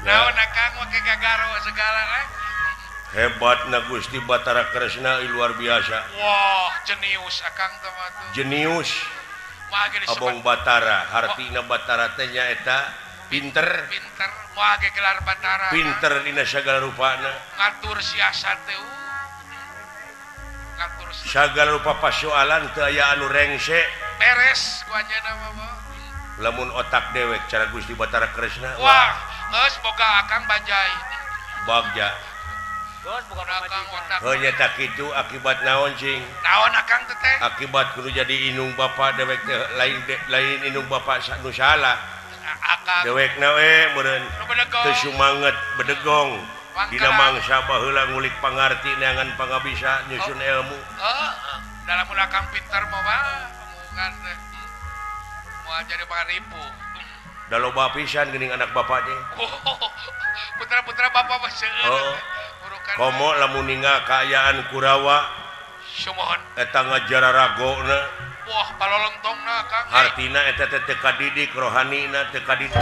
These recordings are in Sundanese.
naon Kang make gagaro segala hebat na Gusti Batara Kresna luar biasa. wah jenius Akang teman tuh Jenius mah ge disebut Abong Batara hartina Batara teh nyaeta pinter pinter mah ge gelar Batara pinter dina sagala rupana ngatur siasat teh ngatur sagala rupa pasoalan teu aya anu rengse beres ku anjeunna mah lamun otak dewek cara Gusti Batara Kresna wah geus boga Akang bajai bagja geus boga Akang otak heunya tak kitu akibat naon cing naon Akang teh teh akibat kudu jadi inung bapa dewek teh lain inung bapa nu salah Akang dewek na we meureun nu bedegong teu sumanget bedegong dina Pangkalan. mangsa baheula ngulik pangarti neangan pangabisa nyusun ilmu dalam Akang pinter mah omongan teh moal jadi pangaripu da loba pisan geuning anak bapa teh putra-putra bapak mah seueur Oh. urukan komo lamun ninggal kaayaan Kurawa sumohon eta ngajara ragona wah palolontongna Kang artina eta teh teu kadidik rohanina teu kadidik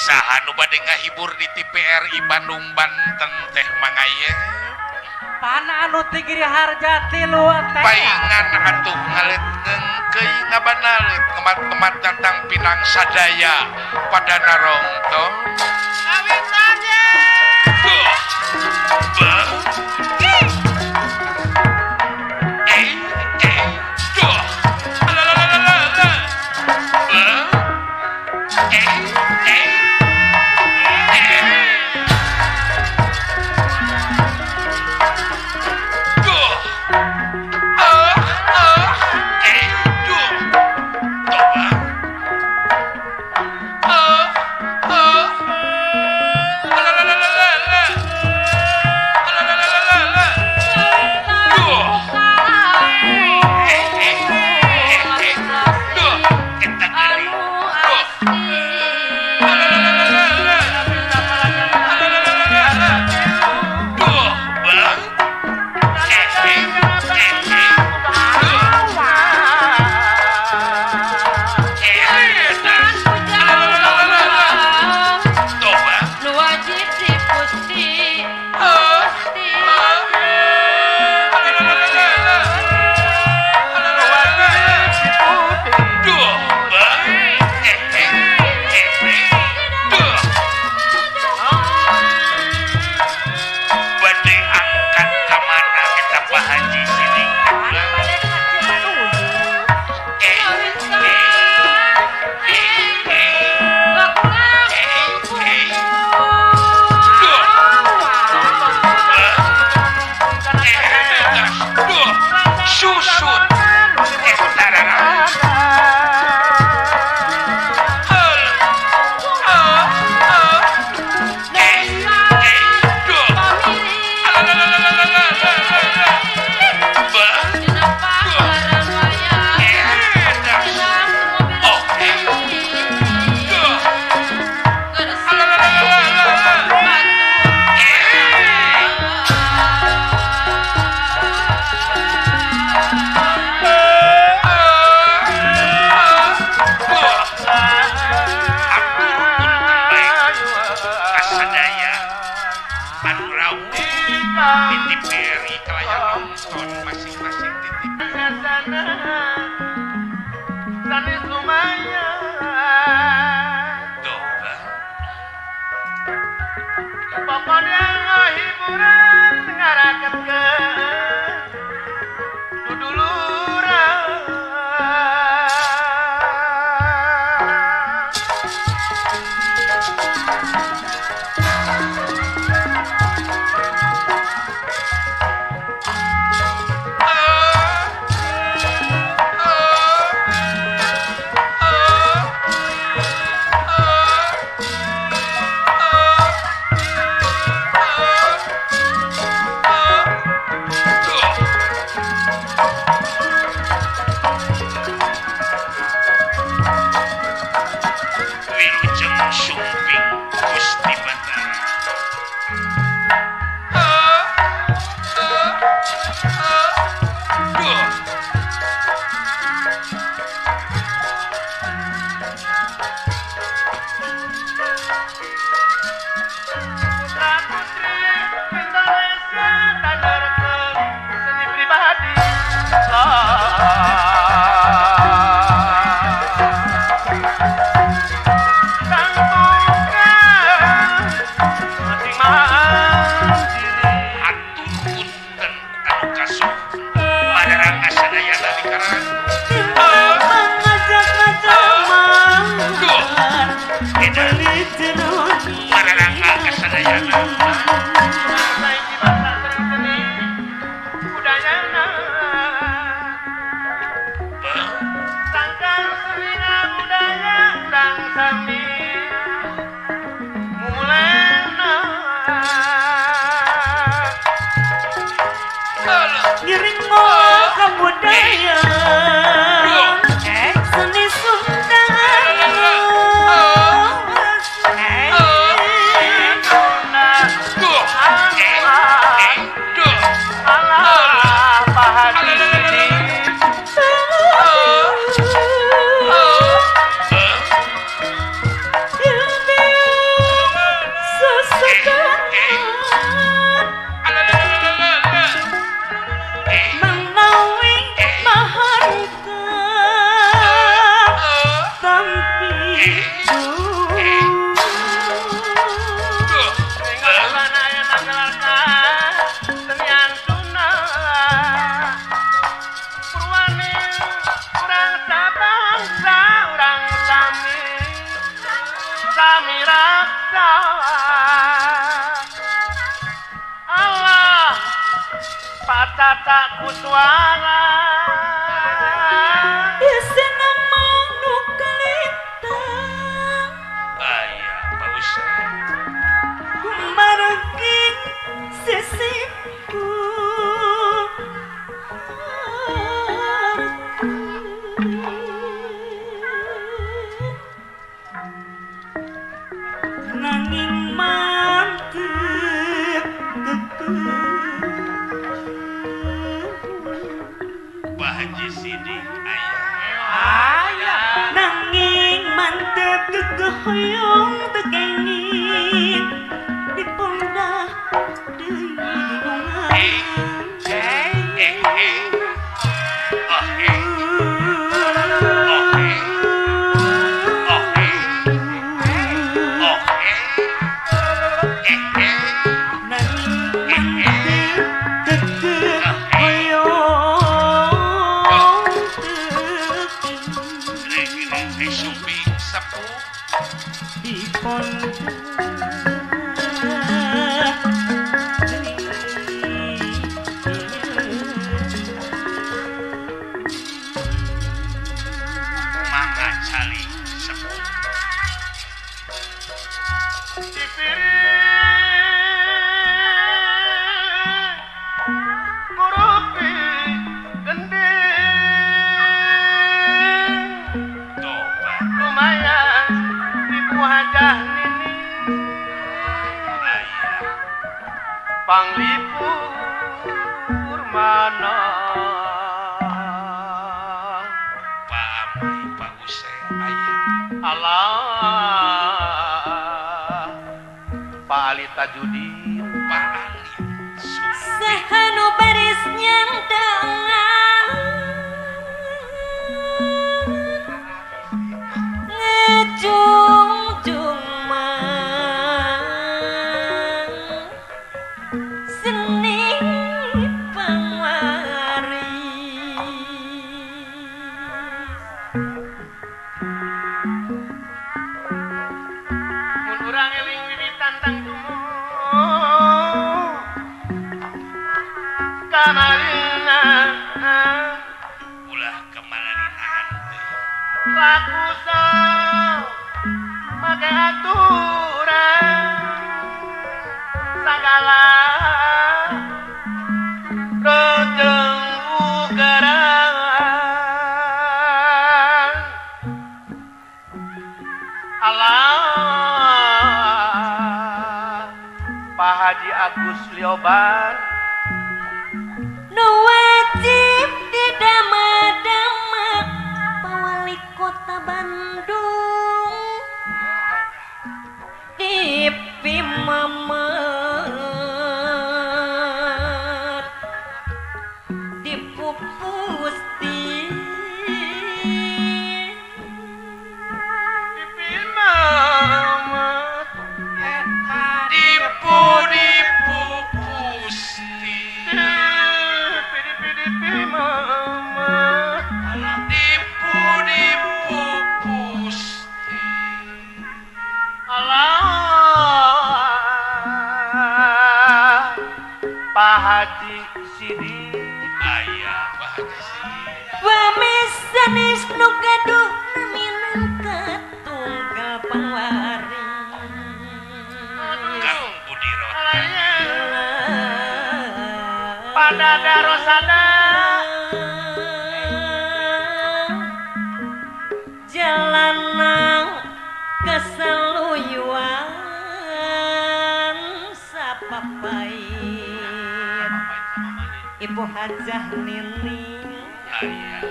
Saha nu bade ngahibur di TPRI Bandung Banten teh mangayeng Pana anu tigiri harjati lu teh paingan atuh ngaletkeun keuy ngabanalet ngemat-ngemat datang Pinang sadaya pada narongtong kawitannya Putra putri Indonesia tadarkan seni pribadi. Sang tunggal masing mandiri. Atur punten anu kasuh madarang asadayana di karang. Edan madarang asadayana. Saiki bangsa seni budayana. Sangkan sering budaya dan sami mulena. Ngiring mo kebudayaan seni Sunda. Allah Pahadi Menawi maharta tampi Ninggalana yang nanggelarkan senian Sunda. Purwani urang sabangsa urang sami raksa. Allah patata kuswara. Isina manu kalita Aya Pak Ustaz. margi sisiku nanging mantep Pak Haji Sidik aya. nanging mantep hoyong tekengin di pundak deui dungan nanging mantep hoyong tekengin Sumbi sepuh di pundak mangga cali sepuh. Murupi gending Tobat lumayan ibu hajah nini aya. panglipur mana Pak Amai Pak Useng aya. Allah Pak Ali Tajudin Pak Ali Sumbi sehanu baris nyandangan ngejungjung mang seni pangwaris mun urang eling wiwitan tang tumu kamarina ulah kemalalihan teh. lakusa make aturan sagala rejeng ugeran Allah Pak Haji Agus Lioban nu wajib didama-dama Pak Wali Kota Bandung pipi mamet dipupus di pipi mamet dipupusti pipi mamet dipupusti Allah Pak Haji Sidik ayah Pak Haji Sidik pamisanis nu gaduh minang katunggal pangwaring Kang Budi Rota pada darosada jalanang keseluyuan sapapait Ibu Hajah Nining ayah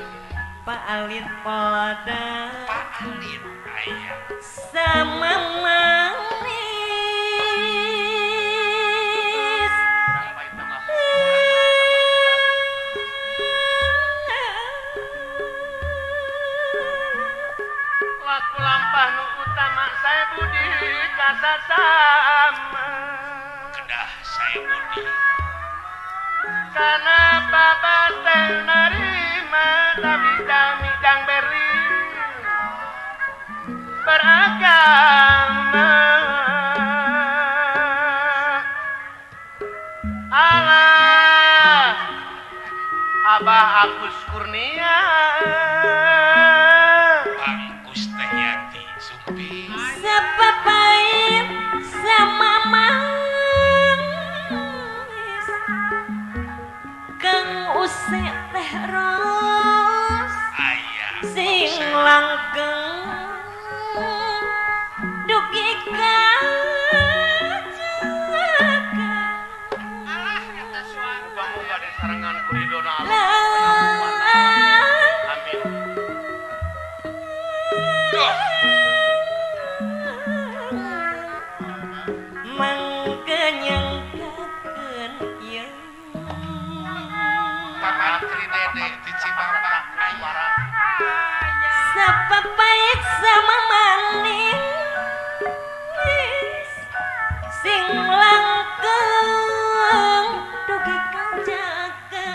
Pak Alit Polda Pak Alit ayah sama manis laku lampah nu utama saya budi kasasama kedah saya Budi karena bapak teh nerima tapi kami dang beri beragama Allah Abah Agus Kurnia Bangkus Teh Yati Sumpi sapapait sama manis Kang Use Teh Ros ayah sing langgeng dugi kajaga muga-muga disarengan ku ridona Allah lah amin Duh mangkenyangkakeun ieu Pamantri Dede di Cibapak ayah sapapait sama manis sing langgeng dugi kajaga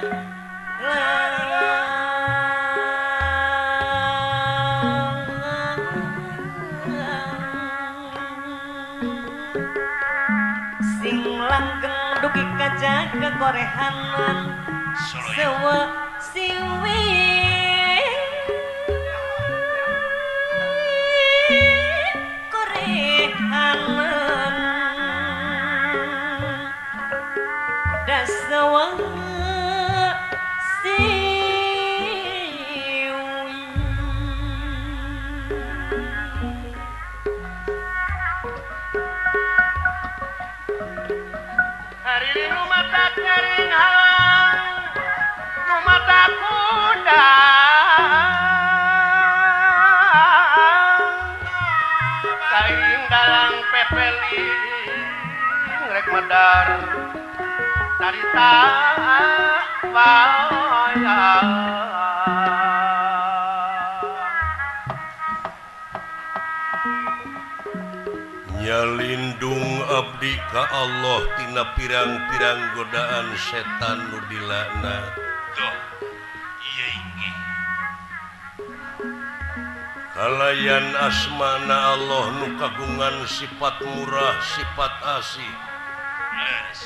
sing langgeng dugi kajaga korehanan Solo ya sewa siwi korehanan da sewa siwi hari ini nu mata kering halang nu mata kuda kain dalang pepeli ngrek medar tarita wayang Nyalindung abdi ka Allah tina pirang-pirang godaan setan nu dilakna. Duh iya inggih Kalayan asmana Allah nu kagungan sifat murah, sifat asih. leres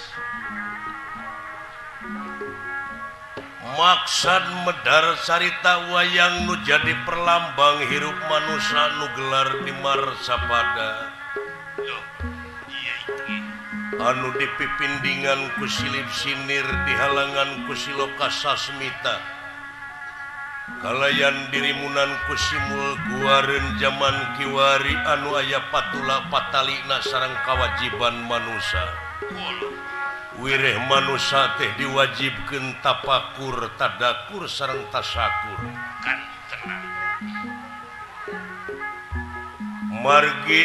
Maksad medar carita wayang nu jadi perlambang hirup manusia nu gelar di marsapada. Duh iya inggih Anu dipipindingan ku silip sinir di halangan ku siloka sasmita kalayan dirimunan ku simul guareun zaman kiwari anu aya patula patalina sareng kawajiban manusia Kul wireh manusia teh diwajibkeun tapakur tadakur sareng tasakur kan tenang margi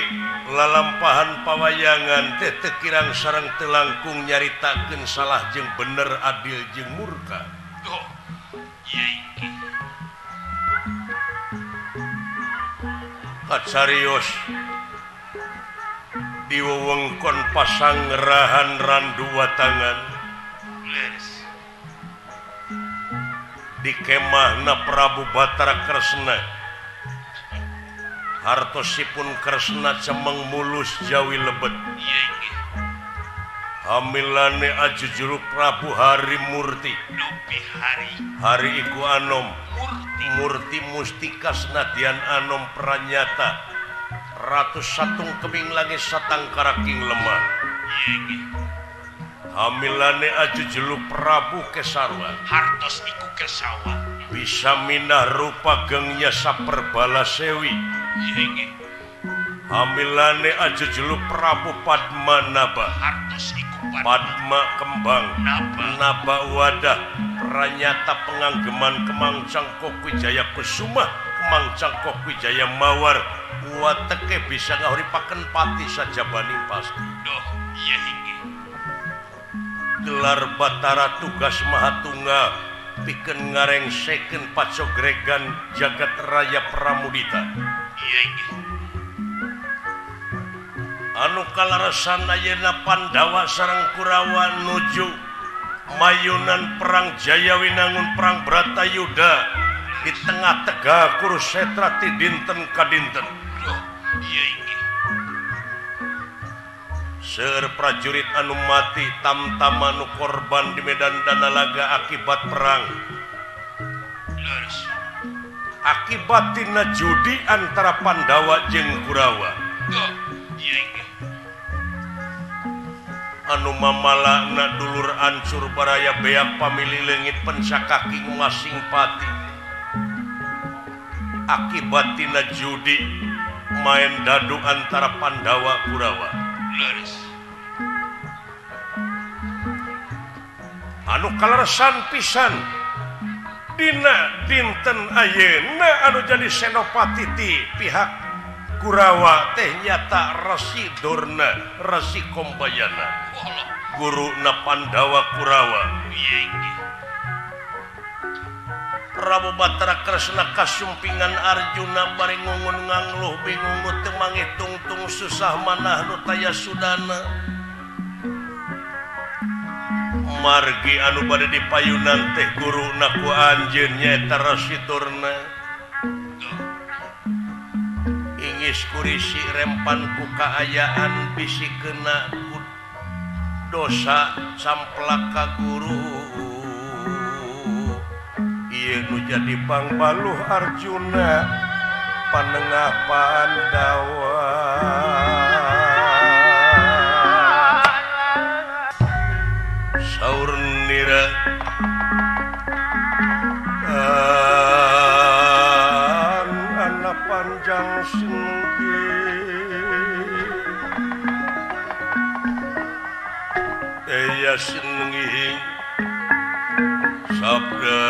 lalampahan pawayangan tete kirang sareng telangkung nyaritakeun salah jeung bener adil jeung murka. Duh, ieu iki. Kacarios di wewengkon pasanggerahan randu watangan Leres. di kemahna Prabu Batara Kresna hartosipun Kresna cemeng mulus jawi lebet Ieu iki. hamilane ajujuru Prabu Hari Murti Dupi hari hari iku anom murti. Murti mustika senadyan anom pranyata ratus satung keming langit satang karaking lemah Ieu iki. hamilane ajujulu Prabu Kesarwa Hartos iku kesawa. bisa minah rupa gengnya saperbala sewi Ieu iki. hamilane ajujulu Prabu Padmanaba Hartos iku Padma kembang Naba. Naba wadah pranyata penganggeman Kemang Cangkok Wijaya Kusuma Kemang Cangkok Wijaya Mawar wateke bisa ngahuripaken pati saja baning pasti Duh, ieu iki. gelar Batara tugas Mahatunggal pikeun ngarengsekeun pacogregan jagat raya Pramudita Ieu iki. anu kalarasan ayeuna Pandawa sareng Kurawa nuju mayunan perang Jayawinangun perang Bratayuda di tengah Tegah Kurusetra ti dinten ka dinten Duh, ieu iki. seueur prajurit anu mati tamtam anu korban di medan Danalaga akibat perang Leres. akibat tina judi antara Pandawa jeung Kurawa Duh, ieu iki. anu mamalana dulur ancur baraya beak pamili leungit pensakaking masing pati akibat tina judi main dadu antara Pandawa Kurawa Leres. anu kaleresan pisan dina dinten ayeuna anu jadi senopati ti pihak Kurawa teh nyata Resi Dorna Resi Kombayana Walah, guruna Pandawa Kurawa ieu iki. Prabu Batara Kresna kasumpingan Arjuna bari ngungun ngangluh bingung teu mangitung-tung susah manah nu taya sudana margi anu bade dipayunan teh guruna ku anjeun nyaeta Resi Dorna ingis kurisi rempan ku kaayaan bisi kena ku dosa samplak ka guru ieu nu jadi pangbaluh Arjuna panengah Pandawa saur nira anak panjang singgi eya singgi sabda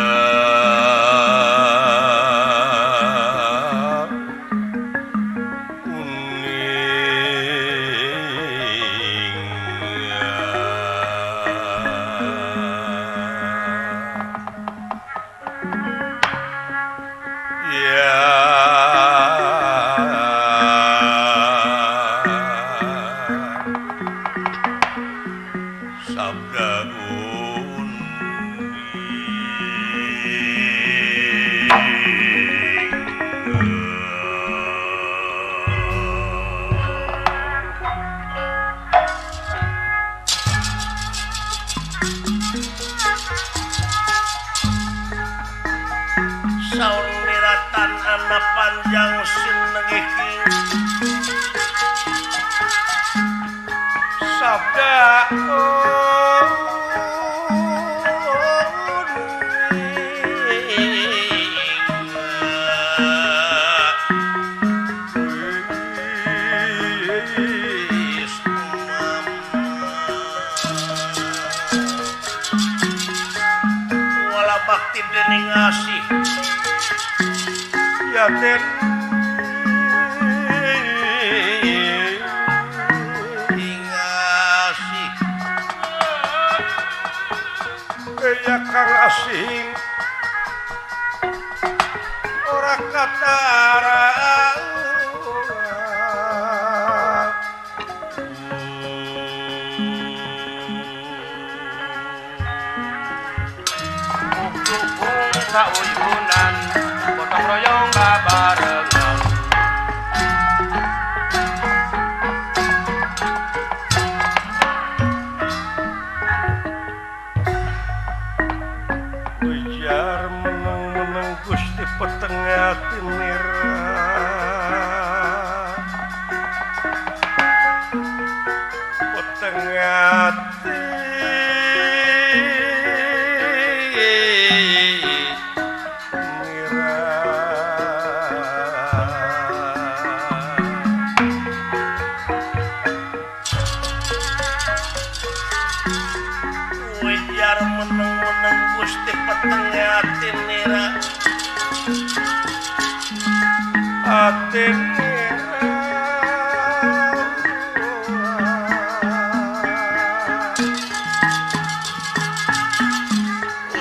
panjang sinengih sabda wala bakti dening ngasih ya den aya kang asing ora katara sauyunan gotong royong babarengan ujar meneng-meneng Gusti petengah tinira petengah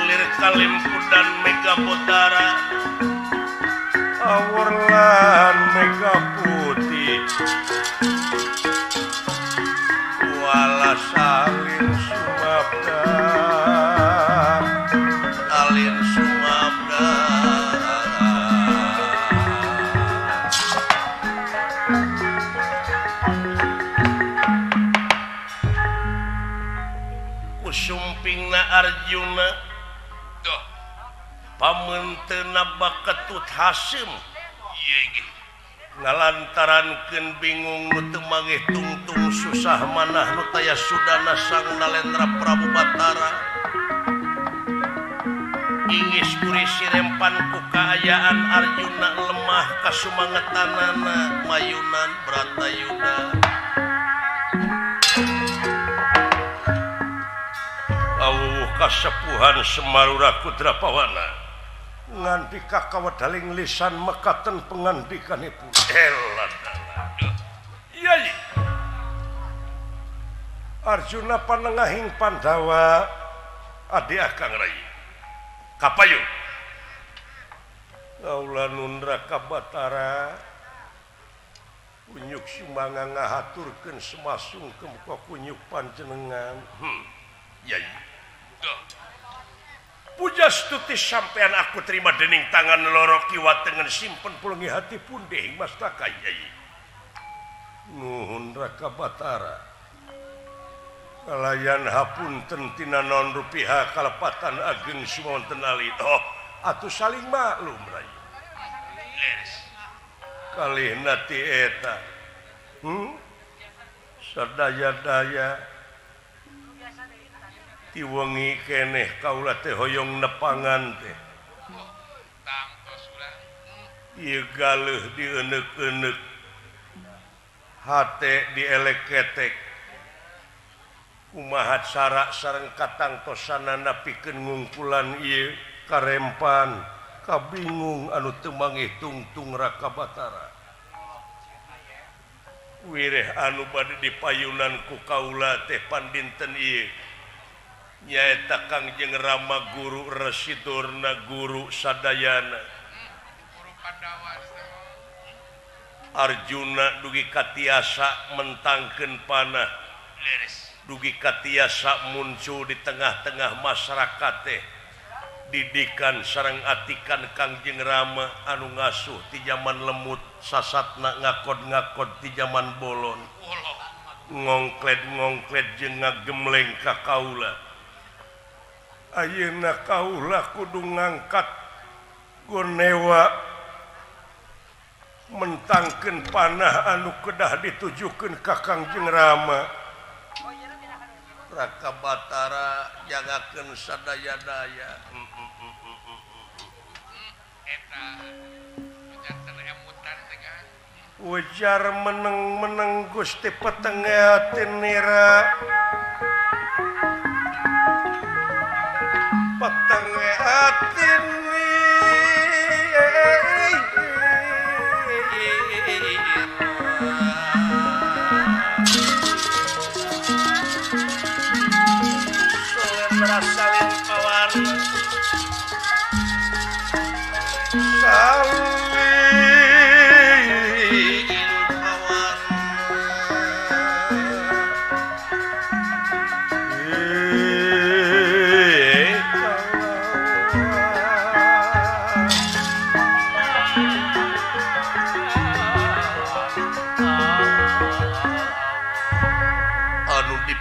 lir kalimpudan mega potara awurlan mega putih wala salin sumabda alin sumabda kusumpingna Arjuna Duh. pamenteuna baketut Hasim Iya ge. ngalantarankeun bingung nu teu mangeh tungtung susah manah nu taya sudana sang Nalendra Prabu Batara ingis kuri sirempan ku kaayaan Arjuna lemah kasumangetanana mayunan Bratayuda awuh kasepuhan Semarura Kudrapawana ngandika kawadaling lisan mekaten pengandikanipun Yai Arjuna panengahing Pandawa adi Akang Rai kapayun Kaula Nundra Kabatara kunyuk sumanga ngahaturkeun semasungkem ka kunyuk panjenengan Yai Duh. puja stuti sampean aku terima dening tangan loro kiwa tengen simpen pulungi hati pun dehing mastaka Yai nuhun Raka Batara kalayan hapunten tina non rupiah kalepatan ageng sumonten alit atuh saling maklum Rai Leres. kalih nati eta sadaya-daya tiwengi keneh kaula teh hoyong nepangan teh Tangtos ulah. ieu galeuh dieuneuk-euneuk hate dielek-ketek kumaha cara sareng katangtosanana pikeun ngungkulan ieu karempan kabingung anu teu mangeh tungtung Raka Batara wireh anu bade dipayunan ku kaula teh pandinten ieu nyaeta Kangjeng Rama Guru Residurna Guru Sadayana Guru Pandawa. Arjuna dugi katiasa mentangkeun panah Leres. dugi katiasa muncul di tengah-tengah masyarakat teh didikan sareng atikan Kangjeng Rama anu ngasuh ti zaman lemut sasatna ngakod-ngakod ti zaman bolon Allah. ngongkled-ngongkled jeung ngagemleng ka kaula ayeuna kaula kudu ngangkat gonewa mentangkeun panah anu kedah ditujukeun ka Kangjeng Rama Raka Batara jagakeun sadaya-daya Eta. Janten emutan teh kan. ujar meneng-meneng Gusti petengah tinira petengah atin Salin pawarna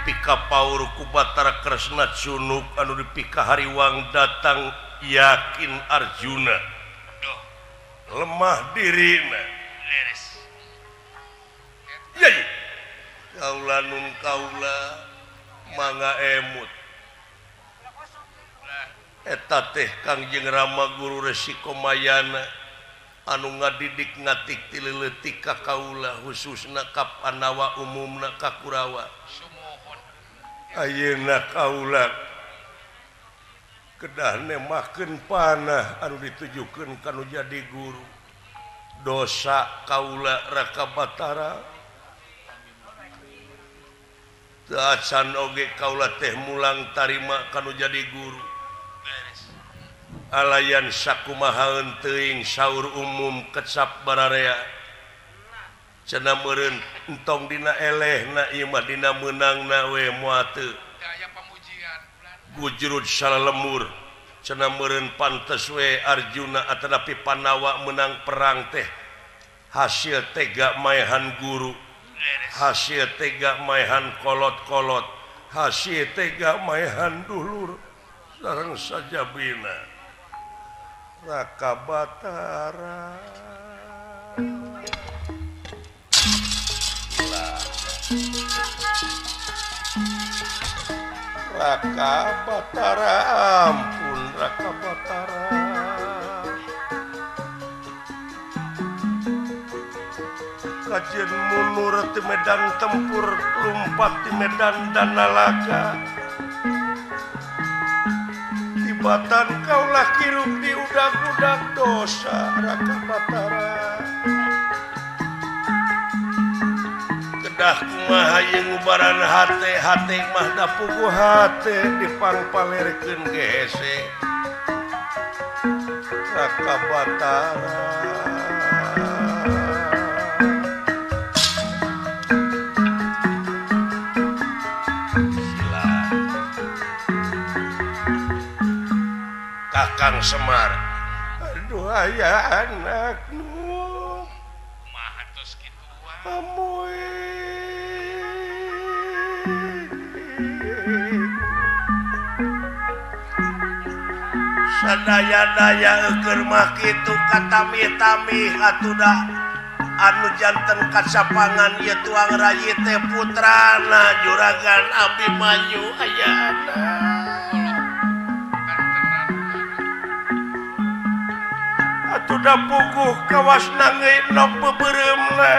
dipika paur ku Batara Kresna Cunuk anu dipika Hariwang datang yakin Arjuna lemah dirina kaula nun kaula mangga emut eta teh Kangjeng Rama Guru Resiko Mayana anu ngadidik ngatik tileutik ka kaula khususna ka Panawa umumna ka Kurawa ayeuna kaula kedah nemakeun panah anu ditujukeun kanu jadi guru dosa kaula Raka Batara teu acan oge kaula teh mulang tarima kanu jadi guru alayan sakumaha teuing saur umum kecap bararea cenah meureun entong dina elehna ieu mah dina meunangna we moal teu aya pamujian gujrud salemur cenah meureun pantes we Arjuna atanapi Panawa menang perang teh hasil tega maehan guru hasil tega maehan kolot-kolot hasil tega maehan dulur sareng sajabina Raka Batara Raka Batara ampun Raka Batara kajian munur di medan tempur lumpat di medan danalaga tibatan kaulah kirup di udag-udag dosa Raka Batara kedah kumaha ieu ngubaran hate mah da puguh hate dipangpalerkeun ge hese Raka Batara Kakang Semar aduh aya anak nu kumaha tos kitu wae amoy sadaya-daya keur mah kitu katami-tami atuda anu janten kacapangan ieu tuang rayi teh putrana juragan Abimanyu aya anak atuda puguh kawas nangeui nok beubeuremna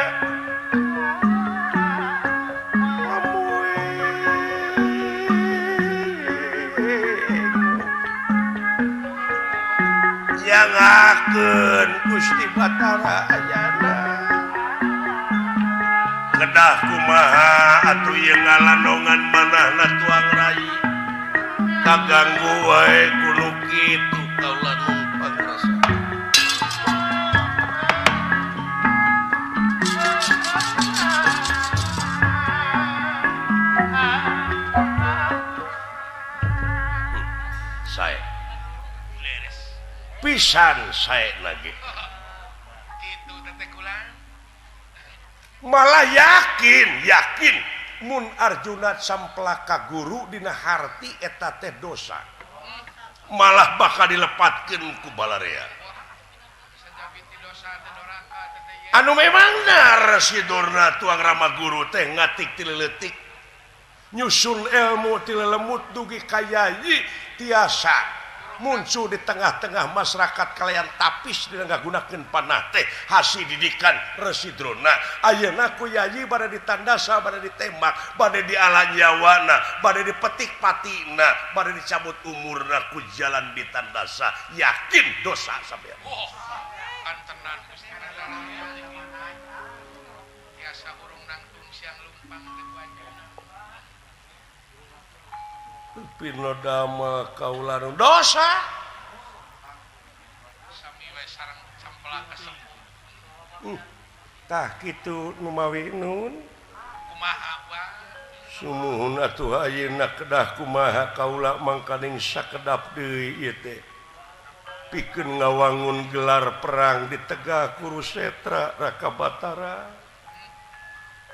nyangakeun Gusti Batara ayana kedah kumaha atuh ieu ngalandongan manahna tuang rayi kaganggu wae kudu kitu kaula nun pangrasa saya pisan saya lagi kitu teh kulang malah yakin mun Arjuna samplaka guru dina harti eta teh dosa malah bakal dilepatkeun ku balarea sajabi ti dosa teh doraka teh anu memangna residurna tuang Rama Guru teh ngatik ti leutik nyusun ilmu ti lelemut dugi kayai tiasa muncul di tengah-tengah masyarakat kalian tapis dina ngagunakeun panah teh hasil didikan residrona ayeuna ku yayi bade ditandasa bade ditembak bade dialan nyawana bade dipetik patina bade dicabut umurna ku jalan ditandasa yakin dosa sampean antenan Gusti Allah tiasa urung nangtung siang lumpang teh wajana pino dama kaula dosa sami we sareng campelak kasebut tah kitu nu mawi nun kumaha wae sumuhun atuh ayeuna kedah kumaha kaula mangkaning sakedap deui ieu teh pikeun ngawangun gelar perang di Tegah Kurusetra Raka Batara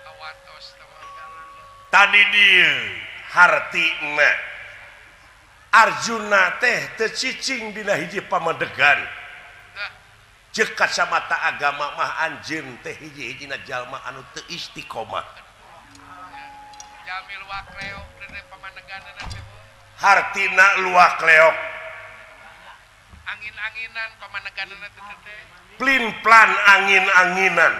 awatos tadi dia hartina Arjuna teh teu cicing dina hiji pamadegan ceuk kacamata agama mah anjeun teh hiji-hijina jalma anu teu istiqomah Jamil Wakleo dari pamaneganan teh hartina luak leok angin-anginan pamaneganan teh plin-plan angin-anginan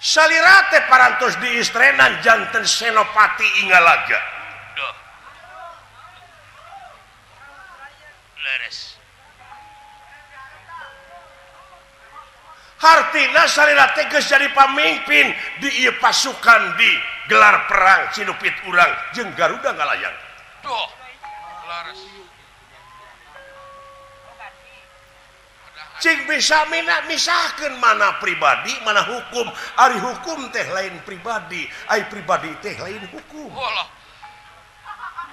salira teh parantos diistrenan janten Senopati Ingalaga doh leres hartina salira teh geus jadi pamimpin di ieu pasukan di gelar perang Cinupit urang jeung Garuda Ngalayan doh leres cing bisa misahkeun mana pribadi mana hukum ari hukum teh lain pribadi ai pribadi teh lain hukum walah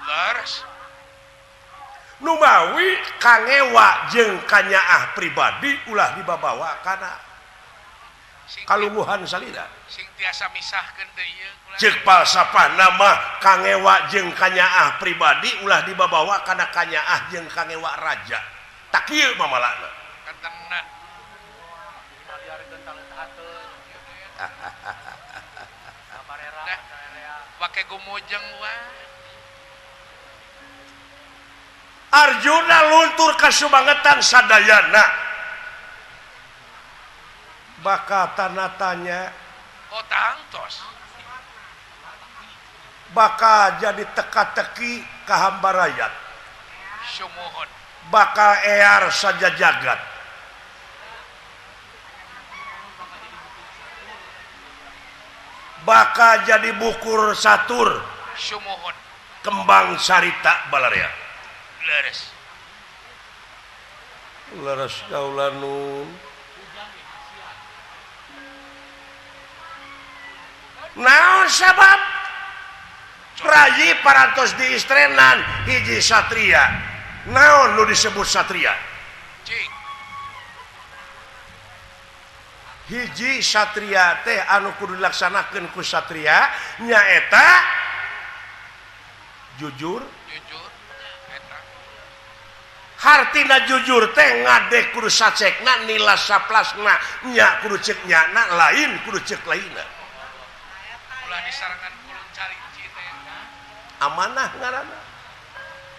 leres nu mawi kangewa jeung kanyaah pribadi ulah dibabawa kana kalungguhan salira sing tiasa misahkeun teh ieu ceuk falsafah nama kangewa jeung kanyaah pribadi ulah dibabawa kana kanyaah jeung kangewa raja tak kieu mamalana kantengna pakai gumujeng wah Arjuna luntur ka subangetan sadayana bakal tanya oh tangtos bakal jadi teka-teki ka hamba rakyat sumuhun bakal ear saja jagat bakal jadi bukur satur sumuhun kembang sarita balarea leres leres kaulanun naon sabab rayi parantos diistrenan hiji satria naon nu disebut satria cing hiji satria teh anu kudu dilaksanakeun ku satria nyaeta jujur jujur eta hartina jujur teh ngadek kudu sacekna nila saplasna nya kudu cek nyana lain kudu cek lainna ulah disarangan kulun carinci teh amanah ngaranna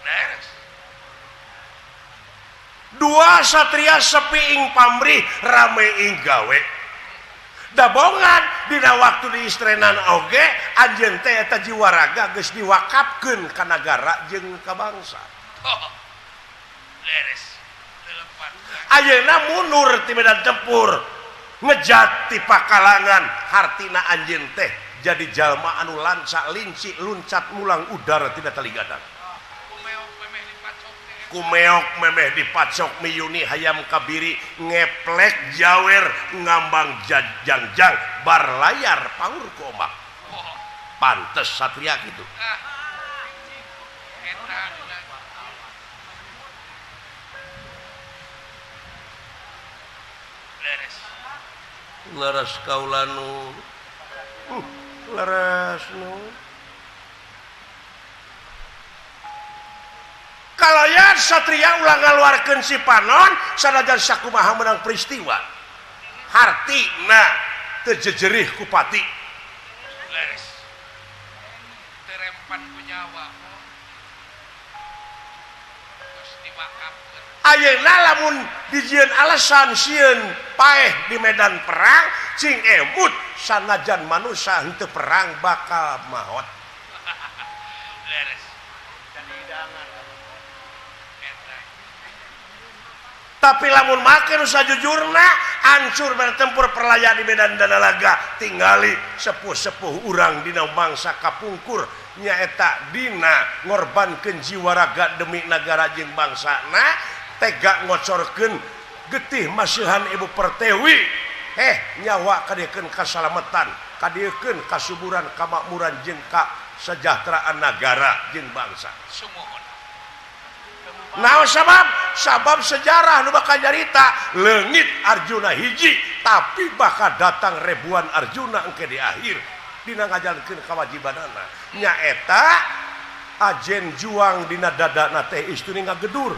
leres dua satria sepi ing pamrih rame ing gawe dabongan dina waktu diistrenan oge anjeun teh eta jiwa raga geus diwakafkeun ka nagara jeung ka bangsa oh leres telepan ayeuna mundur ti medan tempur ngejat ti pakalangan hartina anjeun teh jadi jalma anu lanca linci luncat mulang udara tidak taligadan kumeok memeh dipacok miyuni hayam kabiri ngeplek jawer ngambang jangjang bar layar paur ku ombak oh pantes satria gitu eta leres leres kaulanu leres nu kalayan satria ulah ngaluarkeun si panon sanajan sakumaha menang peristiwa hartina teu jejerih ku pati leres terempan ku nyawa terus dimakafkeun ayeuna lamun dijieun alasan sieun paeh di medan perang cing emut sanajan manusia henteu perang bakal maot leres tapi lamun make nu sajujurna hancur bertempur perlayan di medan Danalaga tingali sepuh-sepuh urang dina mangsa kapungkur nyaeta dina ngorbankeun jiwa raga demi nagara jeung bangsana tega ngocorkeun getih masihan Ibu Pertiwi nyawa kadiekeun kasalamatan kadiekeun kasuburan kamakmuran jeung kasejahteraan nagara jeung bangsa sumuhun Nah sabab sejarah nu bakal nyarita leungit Arjuna hiji tapi bakal datang ribuan Arjuna engke di akhir dina ngajalankeun kewajibanana nyaeta ajen juang dina dadana teh istri ngagedur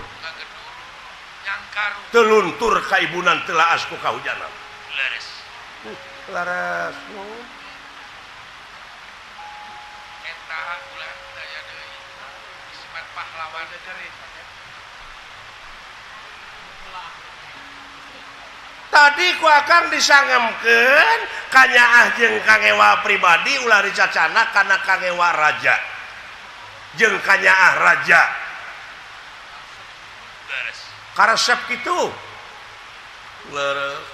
nyangkar teluntur kaibunan telaas ku kahujanan leres laras eta ulah daya deui ismat pahlawan deui tadi ku akan disangemkeun kanyaah jeung kangewa pribadi ulah dicacana kana kangewa raja jeung kanyaah raja leres karesep kitu leres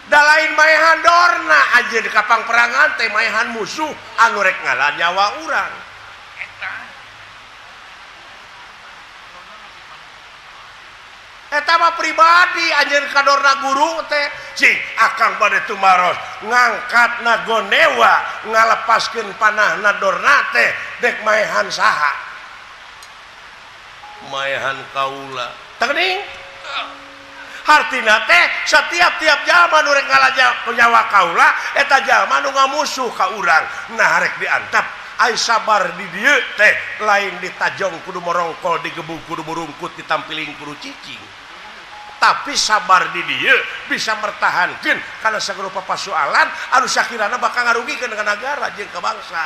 da lain maehan dorna aja di kapang perangan teh maehan musuh anu rek ngalah nyawa urang eta mah pribadi anjeun kadorna guru teh cing akang bade tumaros ngangkat nagonewa ngalepaskeun panahna dorna teh dek maehan saha maehan kaula teuing hartina teh setiap jalma nu rek ngalaja nyawa kaula eta jalma nu ngamusuh ka urang nah rek diantap ai sabar di dieu teh lain ditajong kudu morongkol digebuk kudu burungkut ditampiling kudu cicing tapi sabar di dieu bisa mertahankeun kana sagerupa pasoalan anu sakirana bakal ngarugikeun ka negara jeung ka bangsa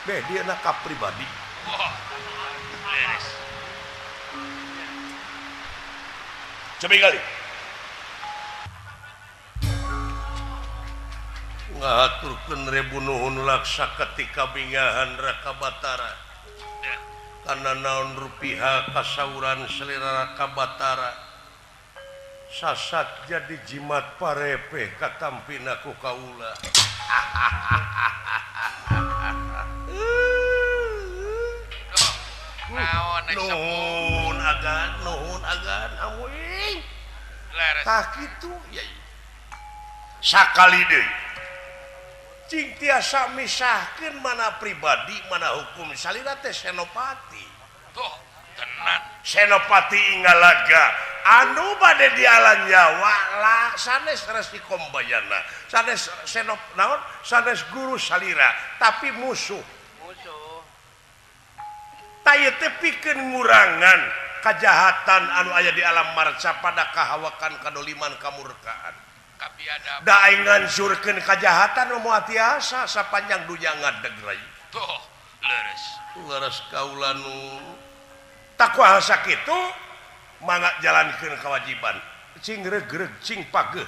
beh dieu na ka pribadi coba kali ngaturkeun rebu nuhun laksa ketika bingahan Raka Batara karena naon rupiah kasauran selera Raka Batara sasat jadi jimat parepe katampina ku kaula nuhun agan amuing tah kitu ya sakali deui cing tiasa misahkeun mana pribadi mana hukum salira teh senopati tuh tenan senopati ingalaga anu bade dialan nyawa lah sanes resi kombayana sanes senop naon sanes guru salira tapi musuh tayeu teh pikeun ngurangan kajahatan anu aya di alam marca pada kahawakan kadoliman kamurkaan kabiadab da aing ngancurkeun kajahatan nu moal tiasa sapanjang dunya ngadeg rai tuh leres kaula nu takwa sakitu mangga jalankeun kewajiban cing regreg cing pageuh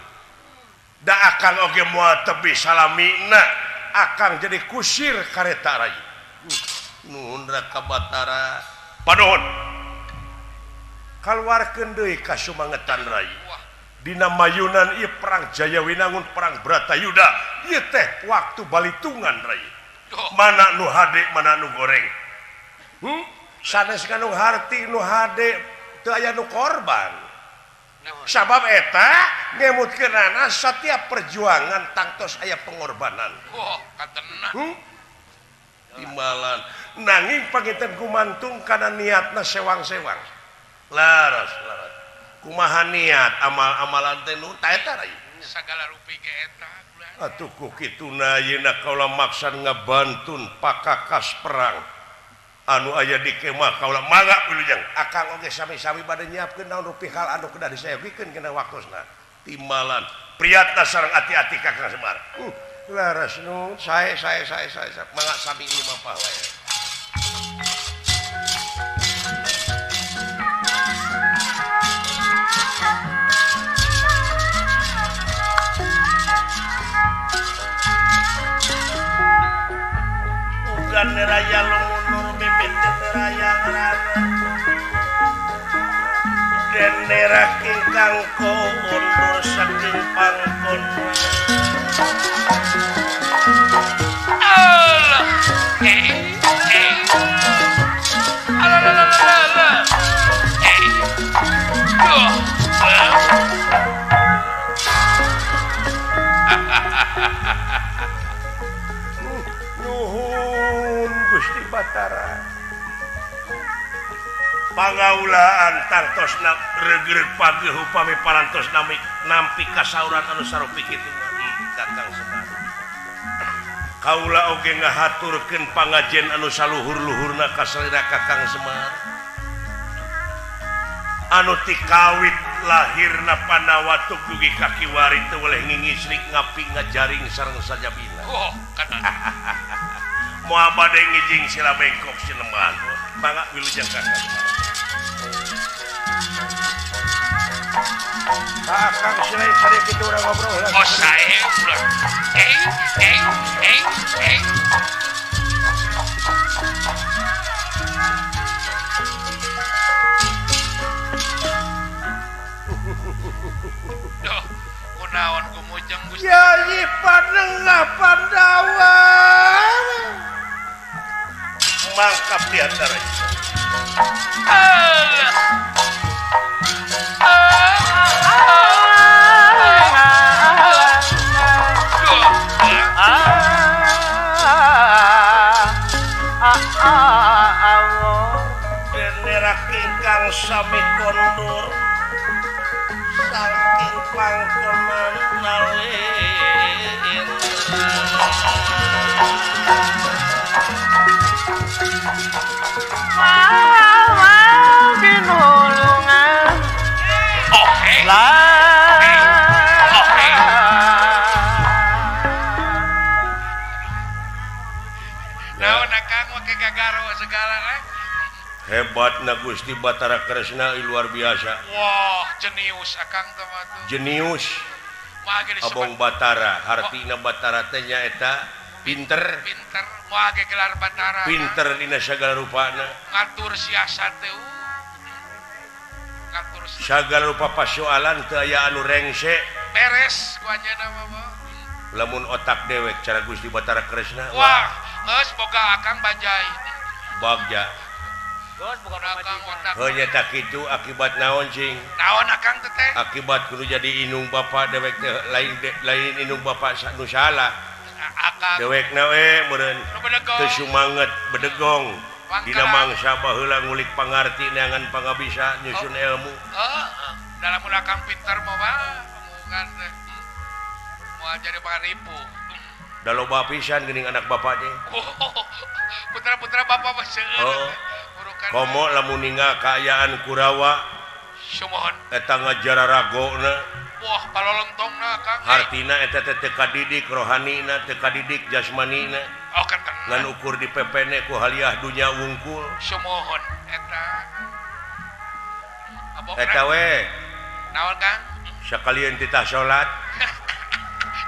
da akang oge moal tebih salamina akang jadi kusir kareta rai nuhun Raka Batara panuhun kaluarkeun deui ka sumangetan rai dina mayunan ieu perang Jayawinangun perang Bratayuda ieu teh waktu balitungan rai mana nu hade mana nu goreng sanes nu harti nu hade teu aya nu korban sabab eta ngemutkeunana setiap perjuangan tangtos aya pengorbanan katenan timbalan nanging panginten gumantung kana niatna sewang-sewang laras kumaha niat amal-amalan teh nu ta eta rai sagala rupi ge eta atuh ku kituna yeuna kaula maksan ngabantun pakakas perang anu aya di kemah kaula mangga wilujeng akang oge sami-sami bade nyiapkeun naon rupihal anu kedah disaeukikeun kana waktuna timbalan priyatna sareng ati-ati Kakang Semar laras nu sae mangga sami lumapah wae ugan raya lumunur bibit raya ngrana dendera kingkang ko undur saking pangkon Allah alalala nuhun Gusti Batara pangaulaan tangtosna regreg pageuh upami parantos nampi kasauran anu sarupi kitu Kakang Semar. Kaula oge ngahaturkeun pangajen anu saluhur-luhurna ka salira Kakang Semar. Anu ti kawit lahirna Pandawa tug dugi ka kiwari teu weleh ngingisrik ngapi ngajaring sareng sajabina. Oh, kana. Moal bade ngijing sila bengkok sineman. Mangga wilujeng Kakang Semar. Kakang selain sare kitu urang ngobrol lah. Oh, sae ulah. Duh, kunaon kumujeng Gusti. Yayi Panengah Pandawa. Mangkap di antara itu. Genera kingkang sami kondur saking pangkonan nalin mau binulungan Oke. Naon Akang make gagaro segala hebatna Gusti Batara Kresna luar biasa. Wah, jenius Akang teh mah tuh. Jenius Moal ge disebut Abong Batara, hartina Batara teh nyaeta pinter. pinter, moal ge gelar Batara. Pinter dina sagala rupana. Ngatur siasat teh. Ngatur Sagala rupa pasoalan teu aya anu rengse. beres ku anjeunna mah. Lamun otak dewek cara Gusti Batara Kresna. Wah, geus boga Akang bajai. Bagja. Geus bukan Akang otak. Heunya tak kitu akibat naon cing? Naon Akang teh teh? Akibat kudu jadi inung bapa dewek teh lain inung bapa nu salah. Akang Dewekna we meureun nu bedegong. teu sumanget bedegong. Pangkalan. Dina mangsa baheula ngulik pangarti neangan pangabisa nyusun ilmu. Dalam ulah Akang pinter mah omongan teh. Moal jadi pangaripu. Da loba pisan geuning anak bapa teh. Putra-putra bapak mah seueur. Oh. Komo lamun ningal kaayaan Kurawa Sumohon. eta ngajara ragona. Wah, palolontongna Kang. Artina eta teh teu kadidik rohanina, teu kadidik jasmanina. Oh, kan Ngan ukur di pepene ku haliah dunya wungkul. Sumohon eta. Abokna. Eta we Naon Kang? sakalian titah salat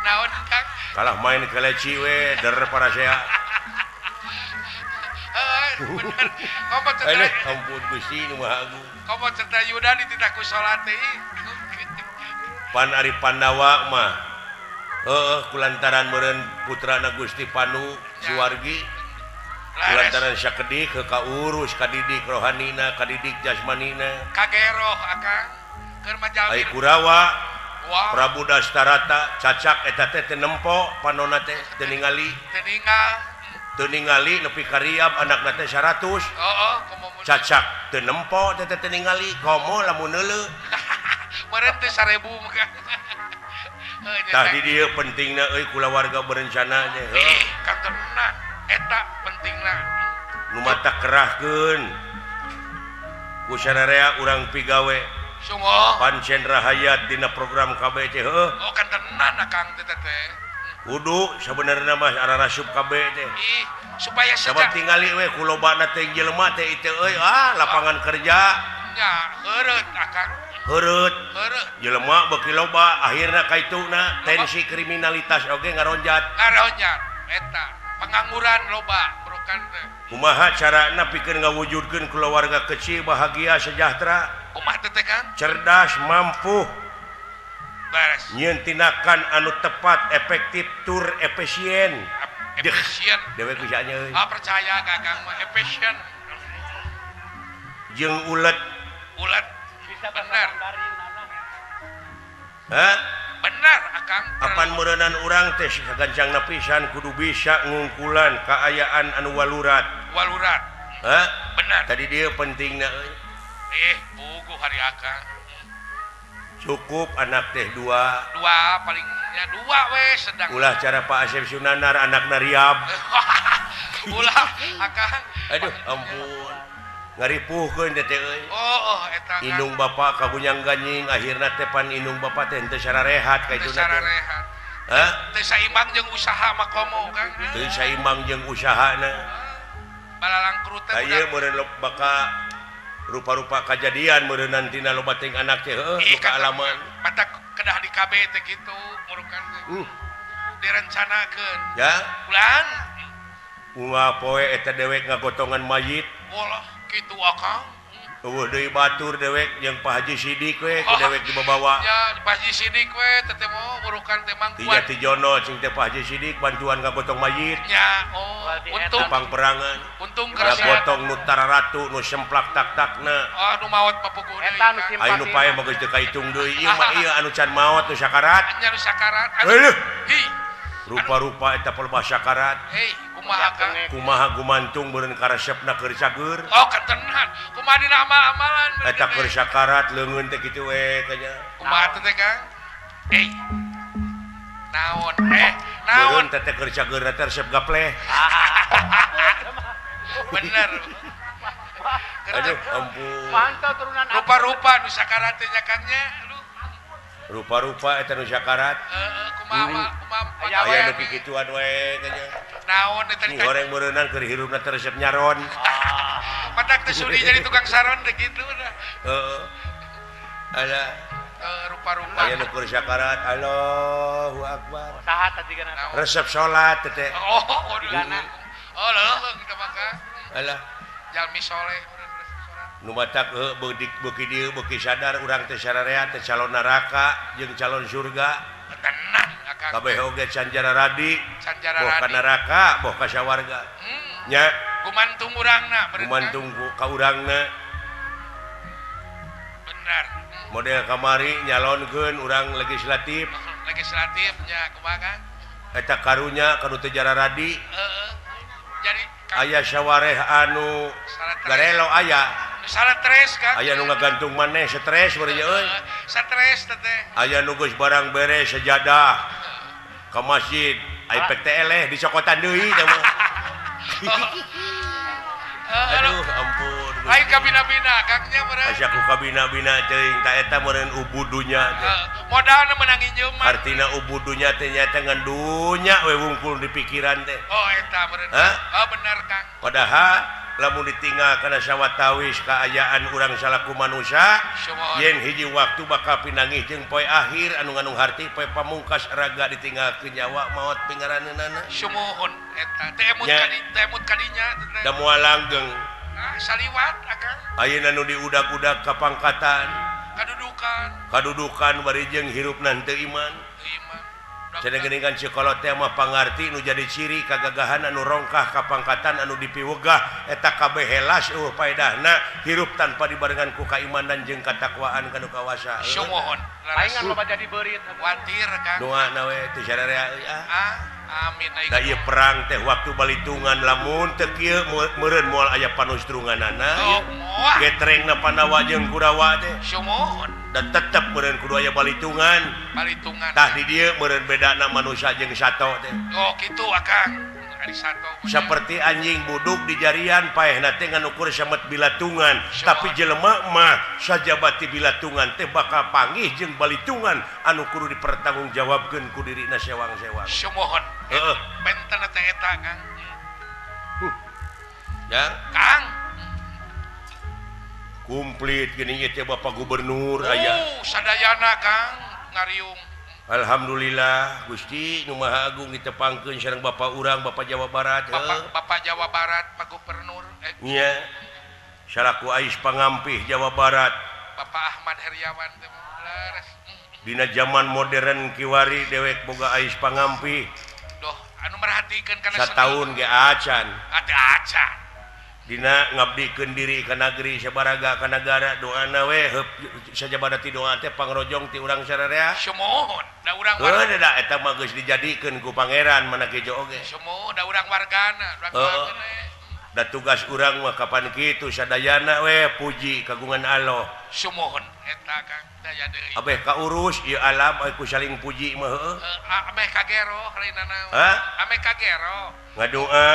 Naon Kang? kalah main keleci we der parasea. Bener. Komo Aduh cerita. ampun Gusti nu Maha Agung. Komo cerita Yuda dititaku salat teh. Pan Ari Pandawa mah kulantaran meureun putrana Gusti Panu Suwargi kulantaran sakedik kaurus kadidik rohanina kadidik jasmanina. Kageroh Akang. Keur Ai majalmi. Kurawa Wah, Prabu Dastarata cacak eta teh teu nempo panonna teh teu ningali nepi ka riab anakna teh 100. komo mun. Cacak teu nempo teh teu ningali komo lamun heuleu. Meureun teh 1000 mah. Tah di dieu pentingna euy kulawarga berencana nya. Kang tenan eta pentingna. Nu mata kerahkeun. Ku sararea urang pigawe Sungo. pancen rahayat dina program KB teh heuh. Oh, kan tenan Akang teh teh. Kudu sabenerna mah ararasup KB teh. Supaya Sabab tingali we kulobana teh jelema teh itu euy lapangan kerja. Ya, heureut Akang. Heureut. Heureut. Jelema beuki loba akhirna kaituna tensi kriminalitas oge ngaronjat. Ngaronjat eta pengangguran loba burukan teh. Kumaha carana pikeun ngawujudkeun keluarga kecil bahagia sejahtera, Kumaha teh Kang? cerdas, mampu, Beres. nyieun tindakan anu tepat, efektif, tur efisien. Efisien. Dewe bisa euy. Percaya Kakang mah efisien. Jeung ulet. Ulet. Bener. Hah? Bener Akang. Apan meureunan urang teh sagancangna pisan kudu bisa ngungkulan kaayaan anu walurat. Walurat. Hah? Bener. Tadi dia pentingna euy. Pugu hari akang. Cukup anak teh 2 Palingnya 2 we sedang. ulah cara Pak Asep Sunanar anak Nariab. Ulah akang. Aduh ampun ngaripuhkeun teh euy. Eta. Indung bapak kagunyang ganying akhirna teh pan indung bapak teh teu sara rehat ka ituna. Cara rehat. Hah? Teu saimbang jeung usaha makomo Kang. Teu saimbang jeung usahana. Balalang kru teh. Aya meureun baka rupa-rupa kejadian meureun nantina loba teuing anak teh heuh kaalaman. Mata kedah di KB teh kitu murukan teh. Direncanakeun. Ya. Ulan. Unga poe eta dewek ngagotongan mayit. Walah kitu akang. Eueuh deui batur dewek jeung Pak Haji Sidik we ku dewek dibawa. Ya Pak Haji Sidik we teh mah murukan teh mangkuan. Tiga Tijono cing teh Pak Haji Sidik bantuan ngagotong mayit. Ya, untung Tepang perangan. Untung Kada kerja. gotong nu tararatu nu semplak tak-takna. Nu maot papuguh deui. Eta nu simpati. Aya nu pae mah geus teu kahitung deui. Ieu mah ieu anu can maot nu sakarat. Nya nu sakarat. Heuh. Hi. Rupa-rupa eta pelebah sakarat. Hei, kumaha Kang? Kumaha gumantung beureun ka resepna keur cager. Ketenan. Kumaha dina amal-amalan. Eta keur sakarat leungeun teh kitu we kanya. Kumaha teh Kang? Naon? Beureun teh keur cager teh resep gapleh. Bener. Aduh ampun. Mantau turunan Rupa-rupa nu sakarat teh nya Kang nya. Rupa-rupa eta nu sakarat. Kumaha Aya nu kikituan we kanya. Naon eta Ini goreng berenang keur hirupna teh resep nyaron. Padak teh suri jadi tukang saron teh kitu dah. Heeh. Ada Rupa-rupa. aya nu keur sakarat. Allahu Akbar. Saha tadi kana. Resep salat teh. Digana. Leuleung kita maka. Alah, Jalmi soleh urang resep salat. nu matak beuki dieu beuki sadar urang teh sararea teh calon neraka jeung calon surga. Tenang akang. Kabeh oge canjara radi. Sanjara Boh ka radi. neraka, boh ka sawarga. Nya Kumantung urangna bener. gumantung ka urangna. Bener. Model kamari nyalonkeun urang legislatif. Legislatifnya kumaha Kang? Eta karunya kanu teu jara radi. Jadi Kang Aya sawareh anu garelo aya. stres Kang. Aya nu ngagantung maneh stres beureun euy. Stres teh. Aya nu geus barang beres sejadah ka masjid. Ai pek teh eleh dicokotan deui teh mah. Aduh ampun. Lain kabina-bina Kangnya meureun. Asa ku kabina-bina teuing ta eta meureun ubudunya teh. Modalna menang injeum mah. Artina ubudunya teh nyaeta ngan dunya we wungkul di pikiran teh. Eta meureun. Hah? Bener Kang. Padahal lamun ditinggal kana sawatawis kaayaan urang salaku manusia yen hiji waktu bakal pinangih jeung poe akhir anu ngandung harti poe pamungkas raga ditinggalkeun nyawa maot pingaraneunan. Sumuhun eta teh emut kadinya teh. Da moal langgeng. Saliwat akang. Ayeuna nu diudag-udag ka pangkatan, kadudukan bari jeung hirupna teu iman. Cenah geuningan cikolot teh mah pangarti nu jadi ciri kagagahan anu rongkah ka pangkatan anu dippiwegah eta kabeh helas paedahna hirup tanpa dibarengan ku kaimanan jeung katakwaan kanu kawasa. Sumuhun. Palingan loba jadi beurit. Kuatir Kang. Doana we teu sararea euy Amin. Da ieu perang teh waktu balitungan lamun teu kieu meureun moal aya panustrunganana getrengna Pandawa jeung Kurawa teh. Sumuhun. Dan tetep meureun kudu aya balitungan. Tah di dieu meureun bedana manusia jeung sato teh. Kitu akang. Ari sato. Seperti anjing buduk di jarian paehna teh nganukur samet bilatungan, tapi jelema mah sajabati bilatungan teh bakal panggih jeung balitungan anu kudu dipertanggungjawabkeun ku dirina sewang-sewang. Sumuhun. Benten teh eta Kang. Ya, Kang. Komplit geuning ieu teh Bapak Gubernur aya. Sadayana Kang ngariung. Alhamdulillah Gusti Nu Maha Agung ditepangkeun sareng Bapak urang Bapak Jawa Barat. Bapak Jawa Barat, Pak Gubernur. Nya. Salaku Ais Pangampih Jawa Barat. Bapak Ahmad Heriawan teh leres. Dina zaman modern kiwari dewek boga Ais Pangampih. Doh, anu merhatikeun kana Sataun ge acan. Ada acan. Dina ngabdikeun diri ka negeri sabaraga ka negara doana we sajabada ti doa teh pangrojong ti urang sararea. Sumuhun, da urang warga. Da eta mah geus dijadikeun ku pangeran mana gejo oge. Sumuhun, da urang wargana, da tugas urang mah kapan kitu sadayana we puji kagungan Allah Sumuhun eta Kang daya deui. abeh kaurus ieu alam ku saling puji mah heueuh Ameh kagero hareunana. Hah? Ameh kagero. ngadoa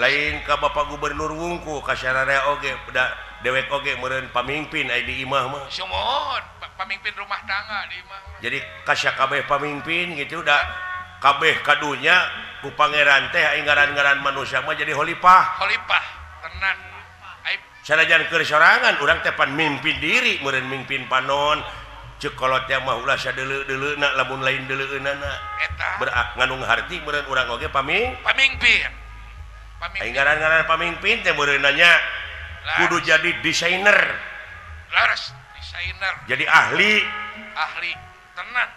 lain ka Bapak Gubernur Wungku ka sararea oge da dewek oge meureun pamimpin aya di imah mah Sumuhun pamimpin rumah tangga di imah. jadi kasya kabeh pamimpin gitu da kabeh kadunya ku pangeran teh aing ngaran-ngaran manusia mah jadi khalifah Khalifah tenan. Ai sanajan keur sorangan urang teh pan mimpin diri meureun mimpin panon ceuk kolot teh mah ulah sadeuleu-deuleuna lamun lain deuleueunana eta berak nganu harti meureun urang oge pamimpin. aing Pamimpin. ngaran-ngaran pamimpin teh meureun nanya kudu jadi desainer Laras desainer, jadi ahli ahli tenan.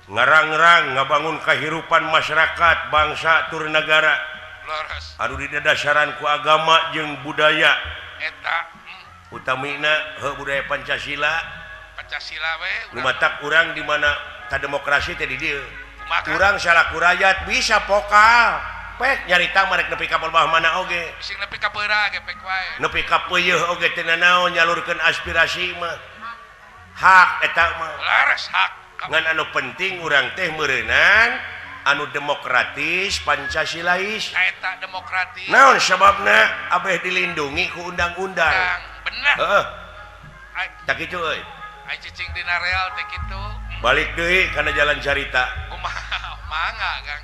ngarang-ngarang ngabangun kehidupan masyarakat bangsa tur negara Laras anu didasarkan ku agama jeung budaya eta utamina budaya Pancasila Pancasila we lumatak urang di mana ta demokrasi teh di dieu kumaha urang salaku rakyat bisa vokal pek nyarita marek nepi ka bawah mana oge bising nepi ka peura ge pek wae. nepi ka peuyeul oge teh nanaon nyalurkeun aspirasi mah hak eta mah Laras hak ngan anu penting urang teh meureunan anu demokratis Pancasilais eta demokratis. naon sababna abeh dilindungi ku undang-undang Kang, bener. heeh Ai tak kitu euy ai cicing dina real teh kitu. balik deui kana jalan carita Kumaha mangga Kang.